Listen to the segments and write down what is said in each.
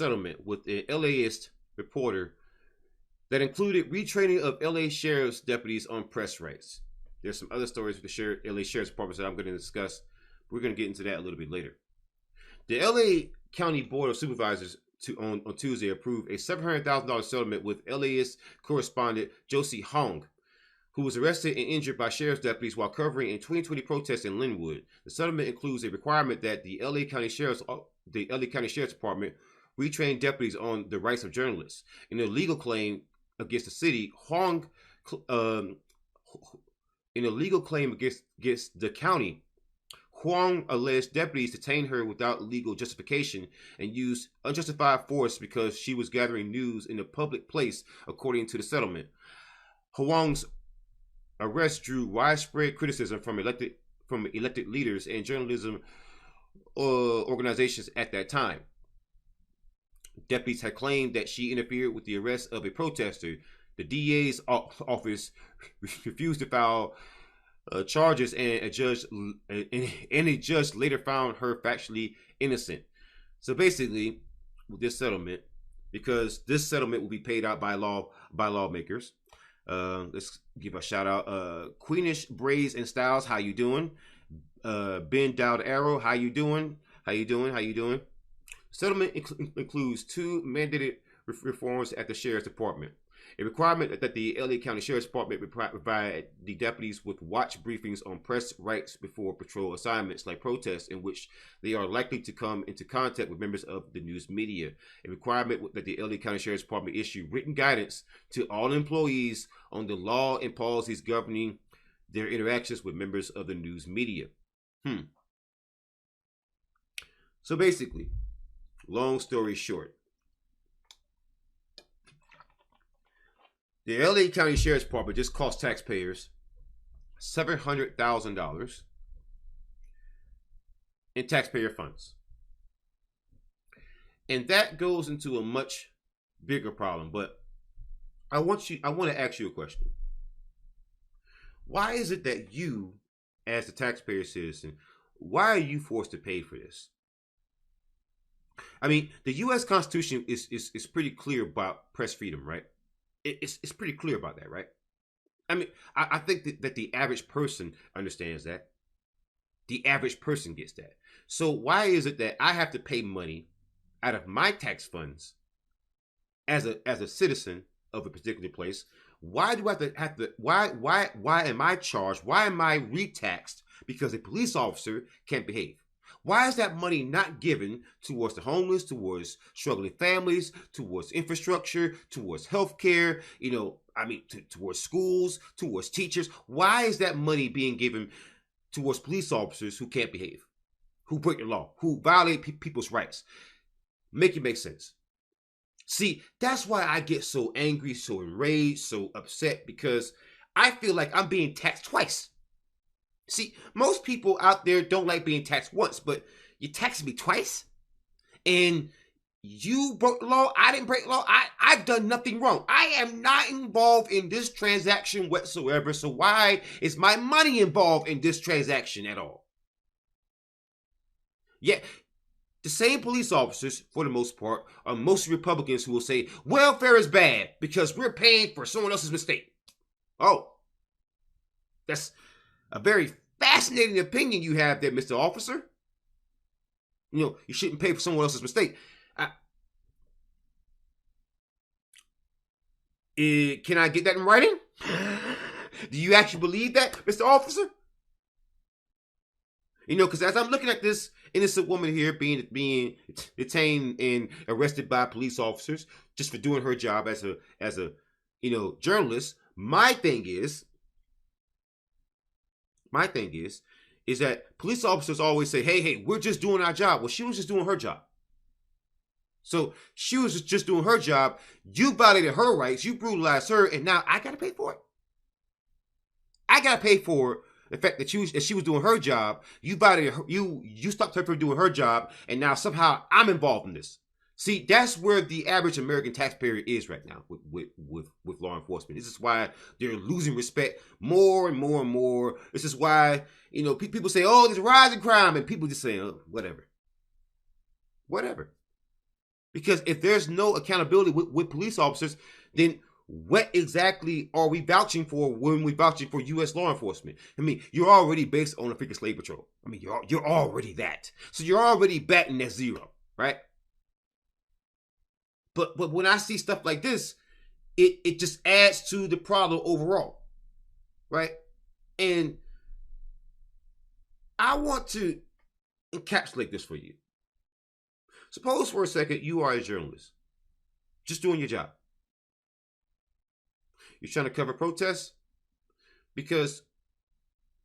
settlement with an LAist reporter that included retraining of LA Sheriff's deputies on press rights. There's some other stories with the LA Sheriff's Department that I'm going to discuss. We're going to get into that a little bit later. The LA County Board of Supervisors on Tuesday approved a $700,000 settlement with LAist correspondent Josie Hong, who was arrested and injured by sheriff's deputies while covering a 2020 protest in Linwood. The settlement includes a requirement that the LA County Sheriff's Department retrain deputies on the rights of journalists. In a legal claim against the city, in a legal claim against the county, Huang alleged deputies detained her without legal justification and used unjustified force because she was gathering news in a public place, according to the settlement. Huang's arrest drew widespread criticism from elected leaders and journalism organizations at that time. Deputies had claimed that she interfered with the arrest of a protester. The DA's office refused to file charges, and a judge later found her factually innocent. So basically, with this settlement, because this settlement will be paid out by lawmakers. Let's give a shout out. Queenish Braids and Styles, how you doing? Ben Dowd Arrow, how you doing? How you doing? Settlement includes two mandated reforms at the Sheriff's Department. A requirement that the LA County Sheriff's Department provide the deputies with watch briefings on press rights before patrol assignments like protests in which they are likely to come into contact with members of the news media. A requirement that the LA County Sheriff's Department issue written guidance to all employees on the law and policies governing their interactions with members of the news media. So basically, long story short, the LA County Sheriff's Department just cost taxpayers $700,000 in taxpayer funds. And that goes into a much bigger problem. But I want to ask you a question. Why is it that you, as a taxpayer citizen, why are you forced to pay for this? I mean, the U.S. Constitution is pretty clear about press freedom, right? It's pretty clear about that, right? I mean, I think that the average person understands that. The average person gets that. So why is it that I have to pay money out of my tax funds as a citizen of a particular place? Why do I have to why am I charged? Why am I retaxed because a police officer can't behave? Why is that money not given towards the homeless, towards struggling families, towards infrastructure, towards healthcare, towards schools, towards teachers? Why is that money being given towards police officers who can't behave, who break the law, who violate people's rights? Make it make sense. See, that's why I get so angry, so enraged, so upset, because I feel like I'm being taxed twice. See, most people out there don't like being taxed once, but you taxed me twice, and you broke the law. I didn't break the law. I've done nothing wrong. I am not involved in this transaction whatsoever, so why is my money involved in this transaction at all? Yet, the same police officers, for the most part, are mostly Republicans who will say, welfare is bad because we're paying for someone else's mistake. Oh, that's a very fascinating opinion you have there, Mr. Officer. You shouldn't pay for someone else's mistake. Can I get that in writing? Do you actually believe that, Mr. Officer? Because as I'm looking at this innocent woman here being detained and arrested by police officers just for doing her job as a journalist, my thing is that police officers always say, hey, we're just doing our job. Well, she was just doing her job. So she was just doing her job. You violated her rights. You brutalized her. And now I got to pay for it. I got to pay for the fact that she was doing her job. You violated her. You stopped her from doing her job. And now somehow I'm involved in this. See, that's where the average American taxpayer is right now with law enforcement. This is why they're losing respect more and more and more. This is why, people say, oh, there's a rise in crime. And people just say, oh, whatever. Because if there's no accountability with police officers, then what exactly are we vouching for when we're vouching for U.S. law enforcement? I mean, you're already based on a freaking slave patrol. I mean, you're already that. So you're already batting at zero, right? But when I see stuff like this, it just adds to the problem overall, right? And I want to encapsulate this for you. Suppose for a second you are a journalist, just doing your job. You're trying to cover protests because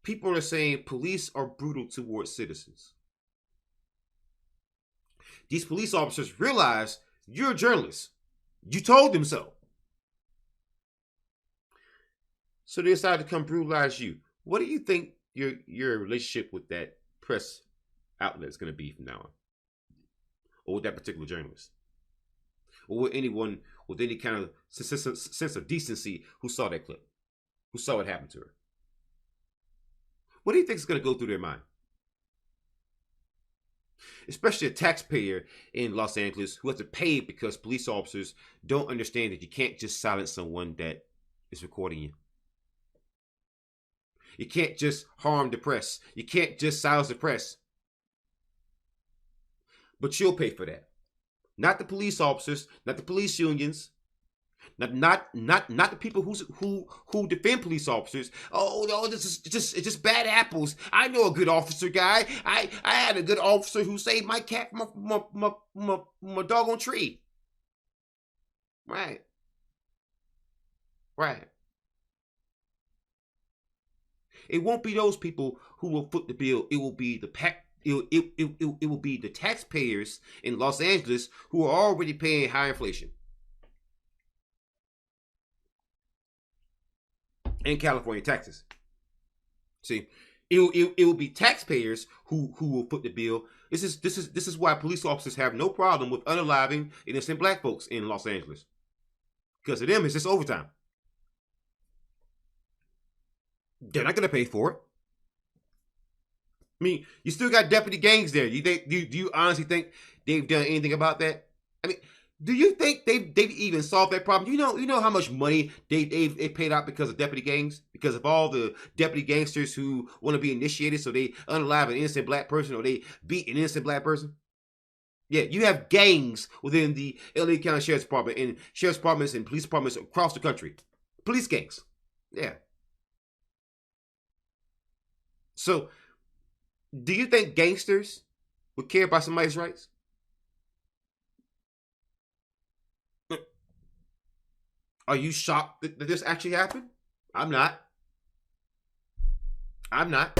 people are saying police are brutal towards citizens. These police officers realize you're a journalist. You told them so. So they decide to come brutalize you. What do you think your relationship with that press outlet is going to be from now on? Or with that particular journalist? Or with anyone with any kind of sense of decency who saw that clip? Who saw what happened to her? What do you think is going to go through their mind? Especially a taxpayer in Los Angeles who has to pay because police officers don't understand that you can't just silence someone that is recording you. You can't just harm the press. You can't just silence the press. But you'll pay for that. Not the police officers, not the police unions, not the people who defend police officers. Oh no, this is just bad apples. I know a good officer guy. I had a good officer who saved my cat from my doggone tree. Right. Right. It won't be those people who will foot the bill. It will be the it will be the taxpayers in Los Angeles who are already paying high inflation. And California taxes. See, it will be taxpayers who will foot the bill. This is why police officers have no problem with unaliving innocent black folks in Los Angeles. Because to them, it's just overtime. They're not going to pay for it. I mean, you still got deputy gangs there. You think? Do you honestly think they've done anything about that? I mean, do you think they've even solved that problem? You know how much money they've paid out because of deputy gangs, because of all the deputy gangsters who want to be initiated, so they unalive an innocent black person or they beat an innocent black person. Yeah, you have gangs within the LA County Sheriff's Department and sheriff's departments and police departments across the country. Police gangs. Yeah. So, do you think gangsters would care about somebody's rights? Are you shocked that this actually happened? I'm not. I'm not.